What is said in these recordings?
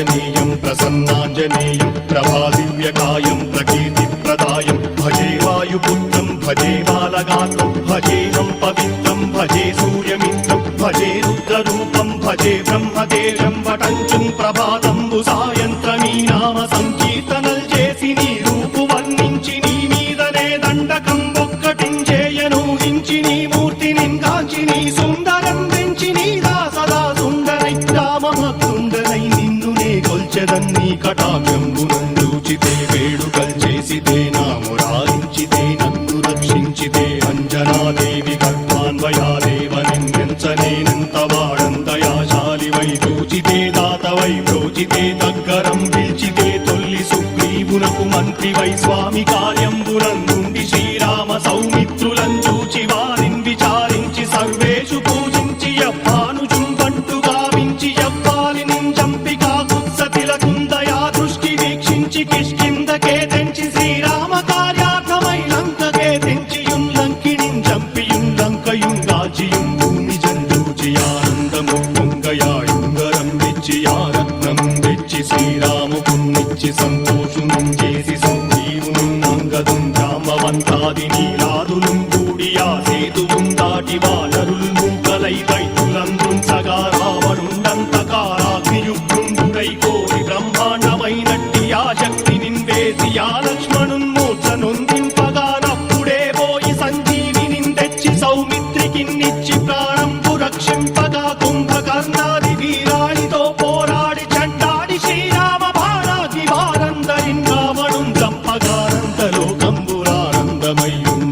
ఆంజనేయం ప్రసన్నాంజనేయం ప్రభాదివ్యకాయం ప్రకీర్తిప్రదాయం భజే వాయుపుత్రం భజే బాలగాత్రం భజేహం పవిత్రం భజే సూర్యమిత్రం భజే రుద్రరూపం భజే బ్రహ్మదేవం వటంచుం ప్రభాతంబు సాయంత్రమీ నామ సంకీర్తనల్ చేసి నీ రూపు వర్ణించి నీ మీదనే దండకం ఒక్కటించేయను హించి నీ మూర్తిని కాంచి నీ సుందరం పెంచి నీ దాసదా సుందరై రామభక్తుండనై నిన్ను నే కొల్చెదన్ని కటాక్షంబునందూచితే వేడుకల్ చేసితే నా మురారించితే నన్ను రక్షించితే అంజనాదేవి గర్భాన్వయాదేవ నిన్నెంచనేనంత వాడంతయాశాలివై చూచితే దాతవై ప్రోచితే దగ్గరం పిలిచితే తొల్లి సుగ్రీవునకు మంత్రివై స్వామి కార్యంబునందుండి శ్రీరామ సౌమిత్రులం చూచి వారిని విచారించి సర్వేషు పూజించి యవ్వాను జుంబంటు గావించి యవ్వాలిని చంపికా కుత్సతిలకుందయా దృష్టి వీక్షించి కిష్కిందకే తెంచి శ్రీరామ కార్యార్థమై లంకకే తెంచియుం లంకిణిం చంపియుం లంకయుం రాజియుం భూమి జందూచి ఆనందము పొంగయాయుంగరం వెచ్చి ఆరత్నం వెచ్చి శ్రీరాముకున్నిచ్చి సంతోషునం చేసి సుగ్రీవును అంగదుం జామవంతాది నీలాదులు కూడియా సేతువుం దాటి వానరులు మూకలై దైతులందృంచగా రావణుండంతకారాగ్నియుగ్రుండుడై కోరి బ్రహ్మాండమైనట్టి ఆ శక్తి నిన్వేసి ఆ లక్ష్మణున్ మూర్ఛ నొందింపగా నప్పుడే పోయి సంజీవిని తెచ్చి సౌమిత్రికిన్నిచ్చి ప్రాణంపు రక్షింపగా కుంభకర్ణాది వీరాళితో పోరాడి చండాడి శ్రీరామ బాణాది వారందరిన్ రావణున్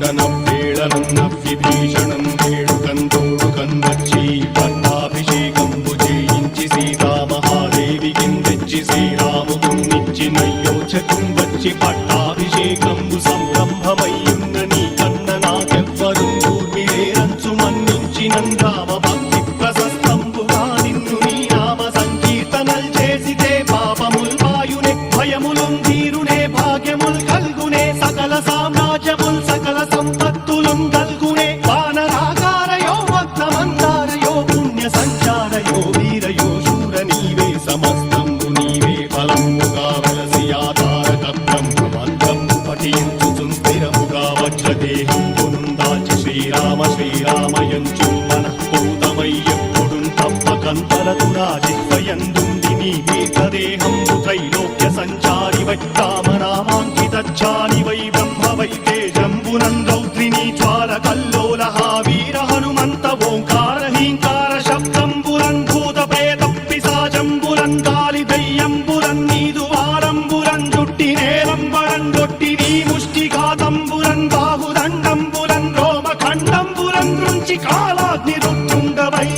చంపగానందలోకంబురానందమయ్యుండనవ్వేళనన్నవ్వి భీషణం వేడుకందోడుకందచ్చి పట్టాభిషేకంబు చేయించి సీతామహాదేవికిం తెచ్చి శ్రీరాముకున్నిచ్చి నయ్యోచకం వచ్చి పట్టాభిషేకంబు సంరంభమయ్యున్న నీ కన్న నాకెవ్వరు కూర్మిరేరంచు మన్నించినం రామ భక్తి ప్రశస్తంబుగా నిన్ను నీ నామ సంకీర్తనల్ చేసితే పాపముల్ వాయునే భయములుం తీరునే భాగ్యముల్ కల్గునే సకల సామ్రాజ్యముల్ సకల సంపత్తులుం కల్గునే వానరాకారయో భక్తమందారయో పుణ్య సంచారయో వీరయో శూర నీవే సమస్తంబు నీవే ఫలముగా వెలసి ఆధారక బ్రహ్మమంత్రము పఠించుచుం స్థిరముగా వజ్రదేహం పునుందాచి శ్రీరామ శ్రీరామయంచు మనఃపూతమై ఎప్పుడుం తప్పకంతరతునా జిహ్వయందుండి నీ దీర్ఘదేహంబు త్రైలోక్య సంచారివై రామనామాంకితచ్చానివై బ్రహ్మవై తేజంబునం రౌద్రిణీ జ్వాల కల్లోలహ వీర హనుమంత ఓంకార హీంకార శబ్దంబురం భూత ప్రేత పిశాచంబురం కాలి దయ్యంబురం నీదు వారంబురం జుట్టి నేలంబరం గొట్టి నీ ముష్టిఘాతంబురం బాహుదండంబురం రోమఖండంబురం దృంచి కాలాగ్ని రుత్తుండవై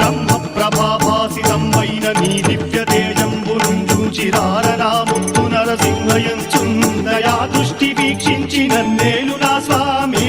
బ్రహ్మ ప్రభాభాసితం వైన నీ దివ్య తేజంబురం చూచిరారనాముత్తు నరసింహయంచుందయా దృష్టి వీక్షించి నన్నేలు నా స్వామి